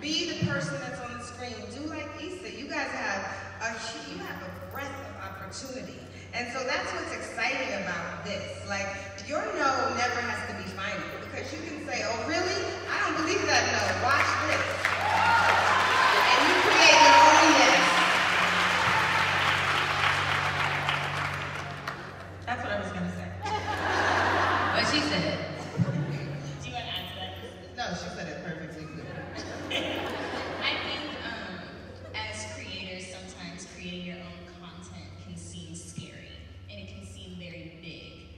Be the person that's on the screen. Do like Issa. You guys have a breadth of opportunity. And so that's what's exciting about this. Like, your no never has to be final because you can say, oh really? I don't believe that no. Watch this. And you create your own yes. That's what I was going to say. What she said. Do you want to add to that? No, she said it perfectly good. I think as creators, sometimes creating your own content can seem scary and it can seem very big.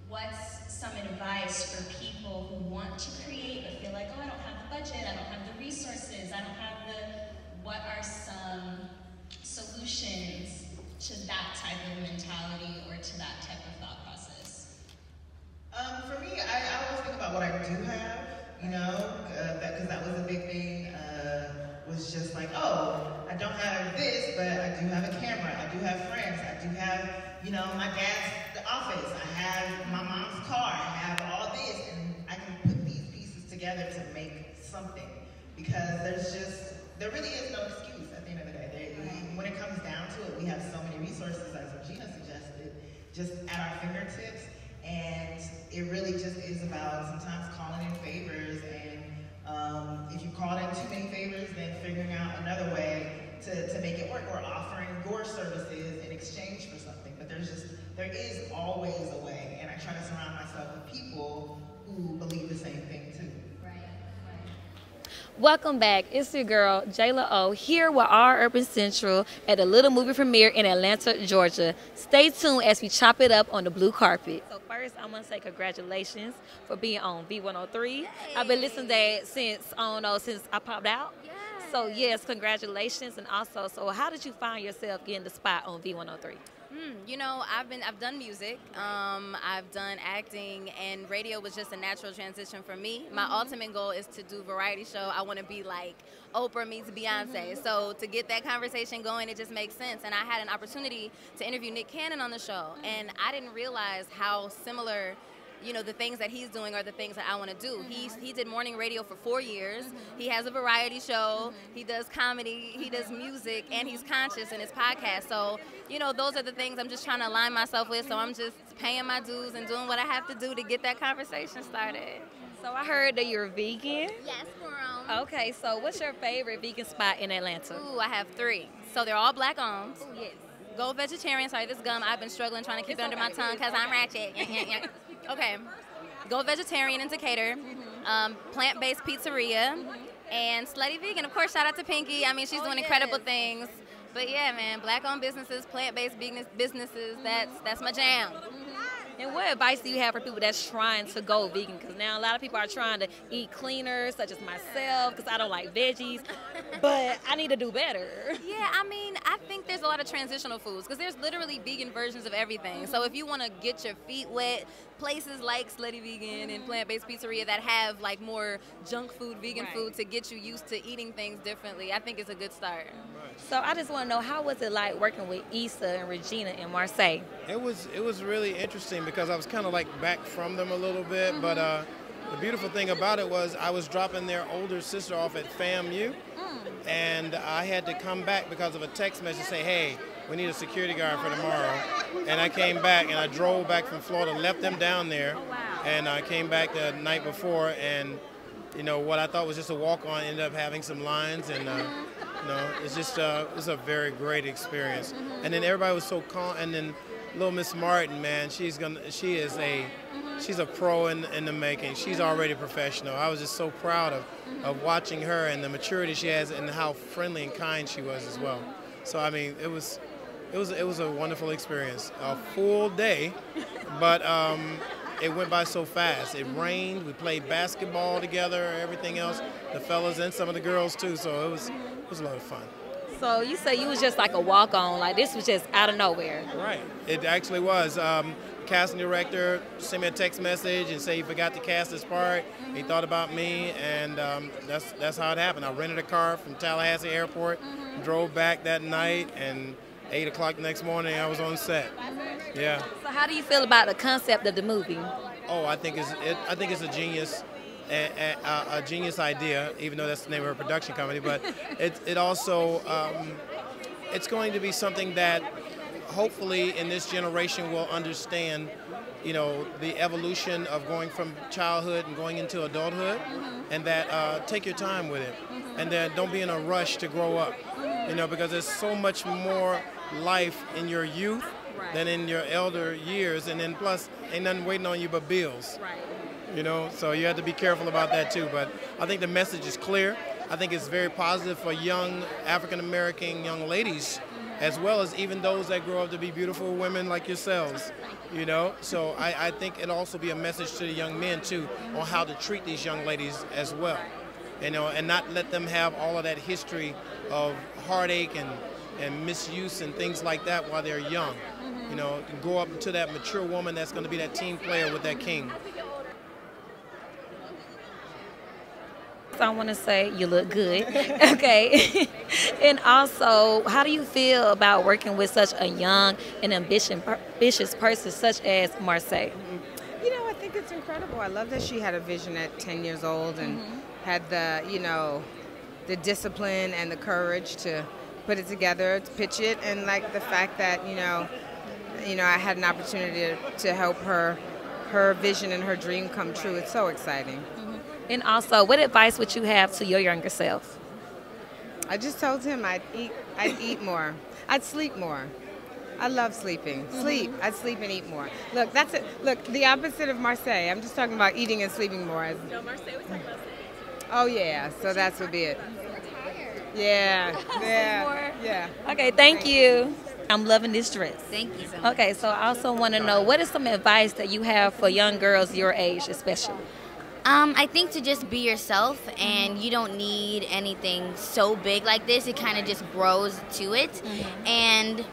What's some advice for people who want to create but feel like, oh, I don't have the budget, I don't have the resources, I don't have what are some solutions to that type of mentality or to that type of thought process? For me, I always think about what I do have, you know, because that was a big thing, was just like, oh, I don't have this, but I do have a camera, I do have friends, I do have, you know, my dad's office, I have my mom's car, I have all this, and I can put these pieces together to make something, because there really is no excuse at the end of the day. When it comes down to it, we have so many resources, as Regina suggested, just at our fingertips. And it really just is about sometimes calling in favors, and if you call in too many favors, then figuring out another way to make it work, or offering your services in exchange for something. But there is always a way, and I try to surround myself with people who believe the same thing too. Welcome back. It's your girl, Jayla O, here with our Urban Central at the Little Movie Premiere in Atlanta, Georgia. Stay tuned as we chop it up on the blue carpet. So first, I want to say congratulations for being on V103. Yay. I've been listening to that since I popped out. Yes. So yes, congratulations. And also, so how did you find yourself getting the spot on V103? You know, I've done music, I've done acting, and radio was just a natural transition for me. My ultimate goal is to do a variety show. I want to be like Oprah meets Beyonce. So to get that conversation going, it just makes sense. And I had an opportunity to interview Nick Cannon on the show, and I didn't realize how similar, you know, the things that he's doing are the things that I want to do. He did morning radio for 4 years. He has a variety show. He does comedy. He does music, and he's conscious in his podcast. So, you know, those are the things I'm just trying to align myself with. So I'm just paying my dues and doing what I have to do to get that conversation started. So I heard that you're vegan. Yes, girl. Okay, so what's your favorite vegan spot in Atlanta? Ooh, I have 3. So they're all black owned. Ooh, yes. Go vegetarian. Sorry, this gum, I've been struggling trying to keep it under my tongue because I'm ratchet. Okay, Go Vegetarian in Decatur, Plant-Based Pizzeria, and Slutty Vegan. Of course, shout out to Pinky. I mean, she's doing incredible things. But yeah, man, black-owned businesses, plant-based businesses, that's my jam. And what advice do you have for people that's trying to go vegan? Because now a lot of people are trying to eat cleaner, such as myself, because I don't like veggies, but I need to do better. Yeah, I mean, I think there's a lot of transitional foods, because there's literally vegan versions of everything. So if you want to get your feet wet, places like Slutty Vegan and Plant-Based Pizzeria that have like more junk food, vegan food to get you used to eating things differently, I think it's a good start. So I just want to know, how was it like working with Issa and Regina and Marsai? It was really interesting because I was kind of like back from them a little bit, but the beautiful thing about it was I was dropping their older sister off at FAMU, and I had to come back because of a text message say, hey, we need a security guard for tomorrow. And I came back, and I drove back from Florida, left them down there, and I came back the night before, and you know, what I thought was just a walk-on ended up having some lines, and you know, it's just it's a very great experience. And then everybody was so calm, and then little Miss Martin, man, she's a pro in the making. She's already professional. I was just so proud of watching her and the maturity she has and how friendly and kind she was as well. So I mean, it was a wonderful experience. A full day, but it went by so fast. It rained. We played basketball together. Everything else, the fellas and some of the girls too. So it was a lot of fun. So you say you was just like a walk-on, like this was just out of nowhere. Right. It actually was. Casting director sent me a text message and said he forgot to cast his part. He thought about me, and that's how it happened. I rented a car from Tallahassee Airport, drove back that night, and 8 o'clock the next morning I was on set. Yeah. So how do you feel about the concept of the movie? Oh, I think it's a genius a genius idea, even though that's the name of her production company. But it also it's going to be something that hopefully in this generation will understand, you know, the evolution of going from childhood and going into adulthood, and that take your time with it, and that don't be in a rush to grow up, you know, because there's so much more life in your youth than in your elder years, and then plus ain't nothing waiting on you but bills. You know, so you have to be careful about that too. But I think the message is clear. I think it's very positive for young African-American young ladies, as well as even those that grow up to be beautiful women like yourselves, you know. So I think it'll also be a message to the young men too on how to treat these young ladies as well, you know, and not let them have all of that history of heartache and misuse and things like that while they're young, you know, and grow up to that mature woman that's going to be that team player with that king. I want to say you look good. Okay. And also, how do you feel about working with such a young and ambitious person such as Marsai? You know, I think it's incredible. I love that she had a vision at 10 years old and had the, you know, the discipline and the courage to put it together, to pitch it, and like the fact that, you know, I had an opportunity to help her vision and her dream come true. It's so exciting. And also, what advice would you have to your younger self? I just told him I'd eat more. I'd sleep more. I love sleeping. I'd sleep and eat more. Look, that's it. Look, the opposite of Marsai. I'm just talking about eating and sleeping more. No, Marsai was talking about sleeping. Oh yeah, so that would be it. Yeah. Yeah. Okay, thank you. I'm loving this dress. Thank you so much. Okay, so I also want to know, what is some advice that you have for young girls your age especially? I think to just be yourself, and you don't need anything so big like this. It kind of just grows to it. And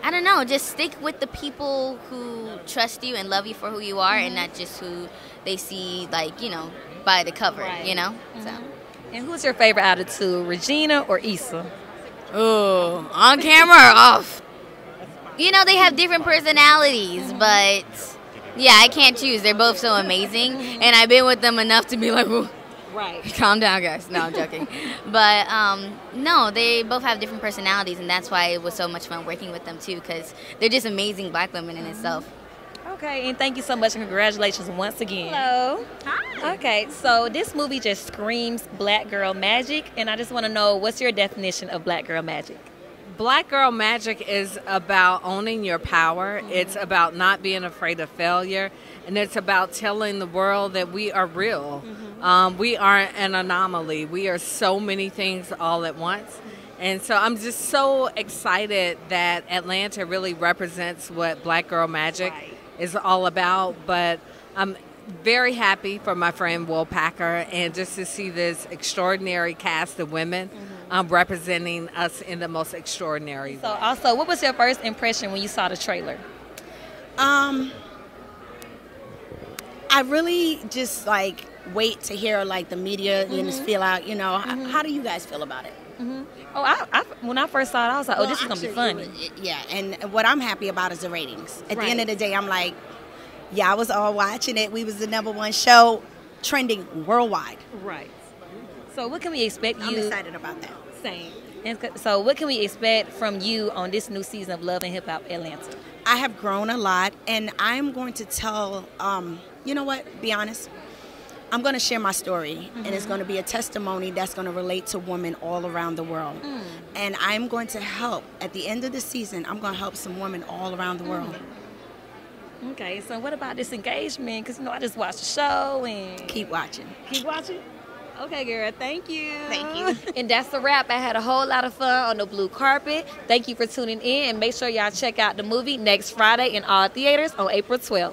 I don't know, just stick with the people who trust you and love you for who you are, and not just who they see, like, you know, by the cover, you know? So. And who's your favorite out of two, Regina or Issa? Ooh, on camera or off? You know, they have different personalities, but yeah, I can't choose. They're both so amazing, and I've been with them enough to be like, ooh, calm down, guys. No, I'm joking. But no, they both have different personalities, and that's why it was so much fun working with them too, because they're just amazing black women in itself. Okay, and thank you so much, and congratulations once again. Hello. Hi. Okay, so this movie just screams black girl magic, and I just want to know, what's your definition of black girl magic? Black girl magic is about owning your power. It's about not being afraid of failure, and it's about telling the world that we are real. We aren't an anomaly. We are so many things all at once. And so I'm just so excited that Atlanta really represents what black girl magic is all about. But I'm very happy for my friend Will Packer, and just to see this extraordinary cast of women representing us in the most extraordinary way. So also, what was your first impression when you saw the trailer? I really just like wait to hear like the media and just feel out, you know, how do you guys feel about it? Oh, when I first saw it, I was like, oh, this is going to be funny. Yeah, and what I'm happy about is the ratings. At the end of the day, I'm like, yeah, I was all watching it. We was the #1 show trending worldwide. Right. So what can we expect I'm excited about that. Same. And so what can we expect from you on this new season of Love and Hip Hop Atlanta? I have grown a lot, and I'm going to tell, you know what, be honest, I'm going to share my story, and it's going to be a testimony that's going to relate to women all around the world. And I'm going to help, at the end of the season, I'm going to help some women all around the world. Okay, so what about this engagement? Because, you know, I just watched the show and... Keep watching. Keep watching? Okay, girl, thank you. Thank you. And that's a wrap. I had a whole lot of fun on the blue carpet. Thank you for tuning in, and make sure y'all check out the movie next Friday in all theaters on April 12th.